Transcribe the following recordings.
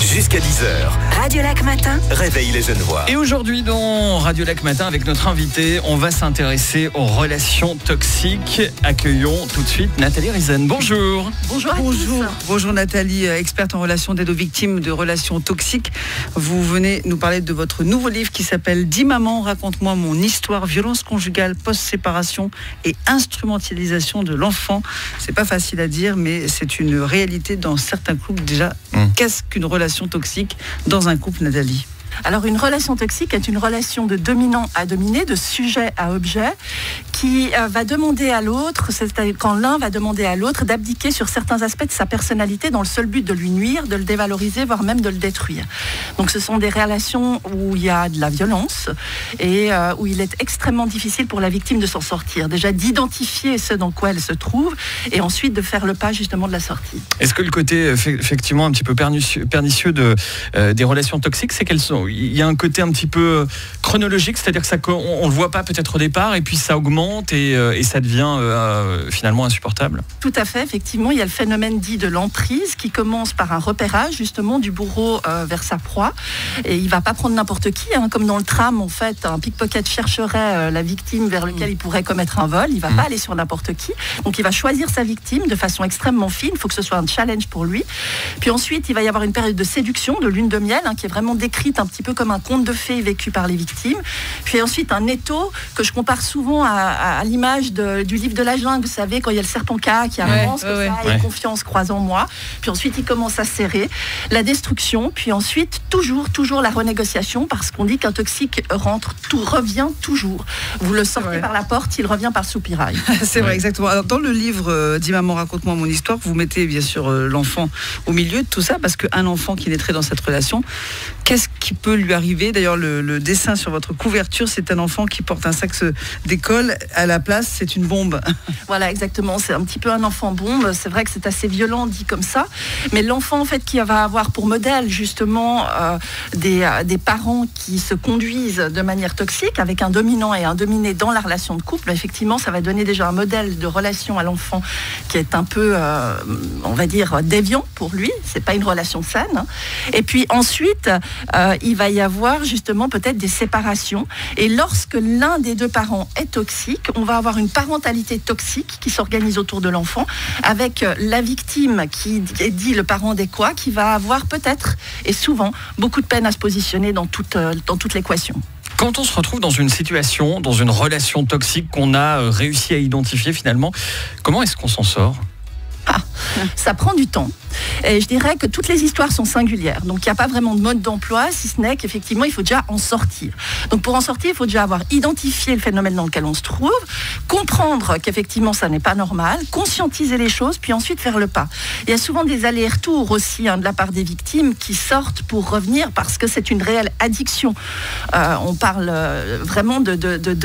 Jusqu'à 10h. Radio Lac Matin. Réveille les Genevois. Et aujourd'hui dans Radio Lac Matin avec notre invité, on va s'intéresser aux relations toxiques. Accueillons tout de suite Nathalie Rizen. Bonjour. Bonjour. Bonjour Nathalie, experte en relations d'aide aux victimes de relations toxiques. Vous venez nous parler de votre nouveau livre qui s'appelle « 10 mamans, raconte-moi mon histoire, violence conjugale, post-séparation et instrumentalisation de l'enfant ». C'est pas facile à dire, mais c'est une réalité dans certains couples. Déjà, qu'est-ce qu'une relation toxique dans un couple, Nathalie ? Alors une relation toxique est une relation de dominant à dominé, de sujet à objet, qui va demander à l'autre, c'est-à-dire quand l'un va demander à l'autre d'abdiquer sur certains aspects de sa personnalité dans le seul but de lui nuire, de le dévaloriser, voire même de le détruire. Donc ce sont des relations où il y a de la violence et où il est extrêmement difficile pour la victime de s'en sortir. Déjà d'identifier ce dans quoi elle se trouve et ensuite de faire le pas justement de la sortie. Est-ce que le côté effectivement un petit peu pernicieux des relations toxiques, c'est qu'elles sont... Il y a un côté un petit peu chronologique, c'est-à-dire que on le voit pas peut-être au départ et puis ça augmente et ça devient finalement insupportable. Tout à fait, effectivement, il y a le phénomène dit de l'emprise qui commence par un repérage justement du bourreau vers sa proie et il va pas prendre n'importe qui, comme dans le tram en fait, un pickpocket chercherait la victime vers lequel il pourrait commettre un vol, il va pas aller sur n'importe qui, donc il va choisir sa victime de façon extrêmement fine, il faut que ce soit un challenge pour lui, puis ensuite il va y avoir une période de séduction, de lune de miel qui est vraiment décrite un petit peu comme un conte de fées vécu par les victimes. Puis ensuite un étau que je compare souvent à l'image du livre de la jungle, vous savez, quand il y a le serpent K qui avance, et confiance croise en moi. Puis ensuite il commence à serrer, la destruction, puis ensuite toujours la renégociation, parce qu'on dit qu'un toxique revient toujours. Vous le sortez par la porte, il revient par le soupirail. C'est vrai, exactement. Alors, dans le livre « 10 mamans, raconte-moi mon histoire », vous mettez bien sûr l'enfant au milieu de tout ça, parce qu'un enfant qui naîtrait dans cette relation, qu'est-ce qui peut lui arriver? D'ailleurs, le dessin sur votre couverture, c'est un enfant qui porte un sac d'école. À la place, c'est une bombe. Voilà, exactement. C'est un petit peu un enfant bombe. C'est vrai que c'est assez violent dit comme ça. Mais l'enfant, en fait, qui va avoir pour modèle, justement, des parents qui se conduisent de manière toxique, avec un dominant et un dominé dans la relation de couple, effectivement, ça va donner déjà un modèle de relation à l'enfant qui est un peu, on va dire, déviant pour lui. C'est pas une relation saine. Et puis ensuite, il va y avoir justement peut-être des séparations. Et lorsque l'un des deux parents est toxique, on va avoir une parentalité toxique qui s'organise autour de l'enfant, avec la victime qui est dit le parent adéquat, qui va avoir peut-être, et souvent, beaucoup de peine à se positionner dans toute l'équation. Quand on se retrouve dans une situation, dans une relation toxique qu'on a réussi à identifier finalement, comment est-ce qu'on s'en sort ? Ça prend du temps. Et je dirais que toutes les histoires sont singulières. Donc, il n'y a pas vraiment de mode d'emploi, si ce n'est qu'effectivement, il faut déjà en sortir. Donc, pour en sortir, il faut déjà avoir identifié le phénomène dans lequel on se trouve, comprendre qu'effectivement, ça n'est pas normal, conscientiser les choses, puis ensuite faire le pas. Il y a souvent des allers-retours aussi de la part des victimes qui sortent pour revenir parce que c'est une réelle addiction. On parle vraiment de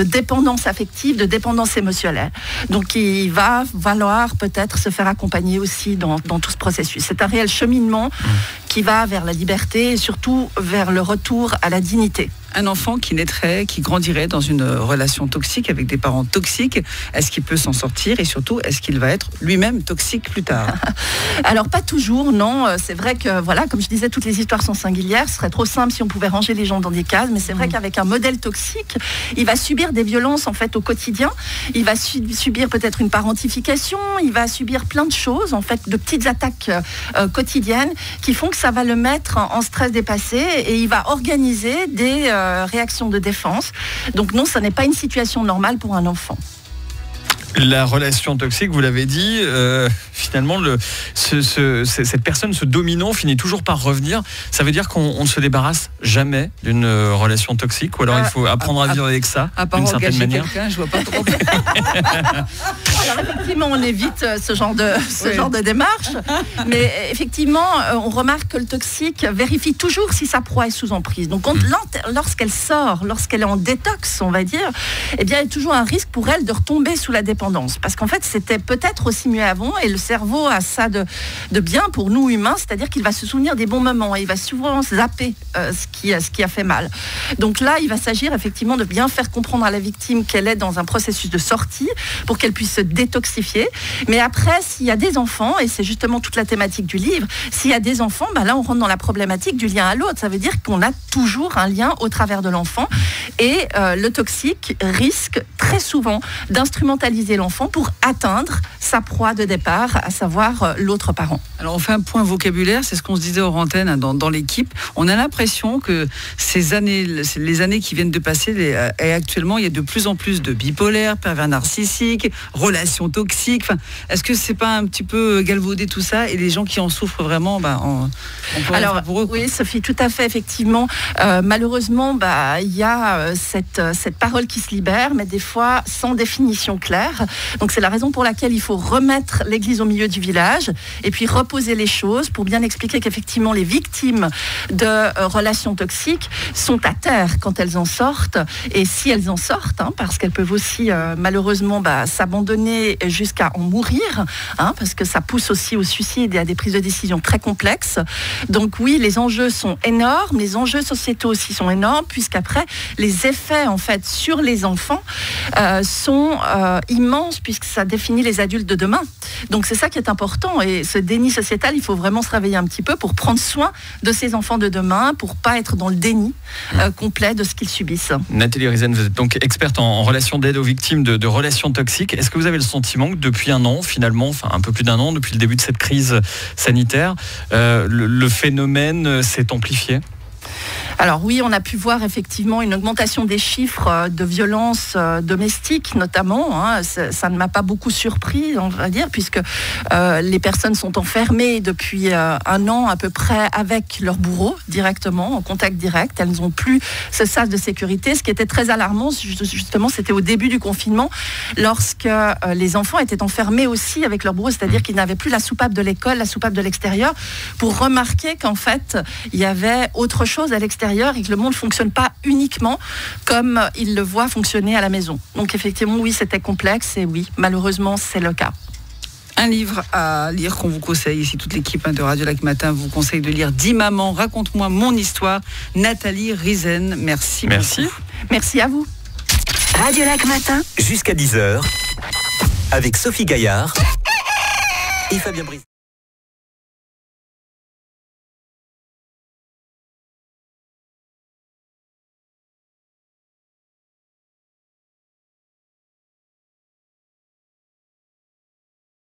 dépendance affective, de dépendance émotionnelle. Donc, il va falloir peut-être se faire accompagner aussi dans tout ce processus. C'est un réel cheminement qui va vers la liberté et surtout vers le retour à la dignité. Un enfant qui naîtrait, qui grandirait dans une relation toxique avec des parents toxiques, est-ce qu'il peut s'en sortir et surtout, est-ce qu'il va être lui-même toxique plus tard? Alors pas toujours, non. C'est vrai que, voilà, comme je disais, toutes les histoires sont singulières. Ce serait trop simple si on pouvait ranger les gens dans des cases, mais c'est vrai qu'avec un modèle toxique, il va subir des violences en fait au quotidien. Il va subir peut-être une parentification, il va subir plein de choses, en fait, de petites attaques quotidiennes qui font que ça va le mettre en stress dépassé et il va organiser des réaction de défense. Donc non, ça n'est pas une situation normale pour un enfant. La relation toxique, vous l'avez dit, finalement, cette personne, ce dominant, finit toujours par revenir. Ça veut dire qu'on ne se débarrasse jamais d'une relation toxique, ou alors il faut apprendre à vivre avec ça d'une certaine manière. Je vois pas trop. Alors effectivement, on évite ce genre de démarche, mais effectivement, on remarque que le toxique vérifie toujours si sa proie est sous emprise. Donc lorsqu'elle sort, lorsqu'elle est en détox, on va dire, eh bien, il y a toujours un risque pour elle de retomber sous la dépendance dépendance. Parce qu'en fait, c'était peut-être aussi mieux avant, et le cerveau a ça de bien pour nous humains, c'est-à-dire qu'il va se souvenir des bons moments, et il va souvent zapper ce qui a fait mal. Donc là, il va s'agir effectivement de bien faire comprendre à la victime qu'elle est dans un processus de sortie, pour qu'elle puisse se détoxifier. Mais après, s'il y a des enfants, et c'est justement toute la thématique du livre, s'il y a des enfants, là, on rentre dans la problématique du lien à l'autre. Ça veut dire qu'on a toujours un lien au travers de l'enfant, et le toxique risque très souvent d'instrumentaliser l'enfant pour atteindre sa proie de départ, à savoir l'autre parent. Alors on fait un point vocabulaire, c'est ce qu'on se disait hors antenne dans l'équipe. On a l'impression que les années qui viennent de passer, et actuellement il y a de plus en plus de bipolaires, pervers narcissiques, relations toxiques. Enfin, est-ce que c'est pas un petit peu galvaudé tout ça, et les gens qui en souffrent vraiment, on peut alors pour eux, oui, Sophie, tout à fait, effectivement. Malheureusement, il y a cette parole qui se libère, mais des fois sans définition claire. Donc c'est la raison pour laquelle il faut remettre l'église au milieu du village, et puis reposer les choses pour bien expliquer qu'effectivement les victimes de relations toxiques sont à terre quand elles en sortent, et si elles en sortent, parce qu'elles peuvent aussi malheureusement s'abandonner jusqu'à en mourir, parce que ça pousse aussi au suicide et à des prises de décision très complexes. Donc oui, les enjeux sont énormes, les enjeux sociétaux aussi sont énormes, puisqu'après les effets en fait sur les enfants sont immenses, puisque ça définit les adultes de demain. Donc c'est ça qui est important, et ce déni sociétal, il faut vraiment se réveiller un petit peu pour prendre soin de ces enfants de demain, pour pas être dans le déni complet de ce qu'ils subissent. Nathalie Riesen, vous êtes donc experte en relations d'aide aux victimes de relations toxiques. Est-ce que vous avez le sentiment que depuis un an, finalement, enfin un peu plus d'un an, depuis le début de cette crise sanitaire, le phénomène s'est amplifié ? Alors oui, on a pu voir effectivement une augmentation des chiffres de violences domestiques notamment. Ça ne m'a pas beaucoup surpris, on va dire, puisque les personnes sont enfermées depuis un an à peu près avec leur bourreau directement, en contact direct. Elles n'ont plus ce sas de sécurité. Ce qui était très alarmant, justement, c'était au début du confinement, lorsque les enfants étaient enfermés aussi avec leur bourreau, c'est-à-dire qu'ils n'avaient plus la soupape de l'école, la soupape de l'extérieur, pour remarquer qu'en fait, il y avait autre chose à l'extérieur, et que le monde ne fonctionne pas uniquement comme il le voit fonctionner à la maison. Donc effectivement, oui, c'était complexe, et oui, malheureusement, c'est le cas. Un livre à lire qu'on vous conseille ici, toute l'équipe de Radio Lac Matin vous conseille de lire 10 mamans, raconte-moi mon histoire. Nathalie Riesen, merci. Merci. Beaucoup. Merci à vous. Radio Lac Matin, jusqu'à 10h, avec Sophie Gaillard et Fabien Brise.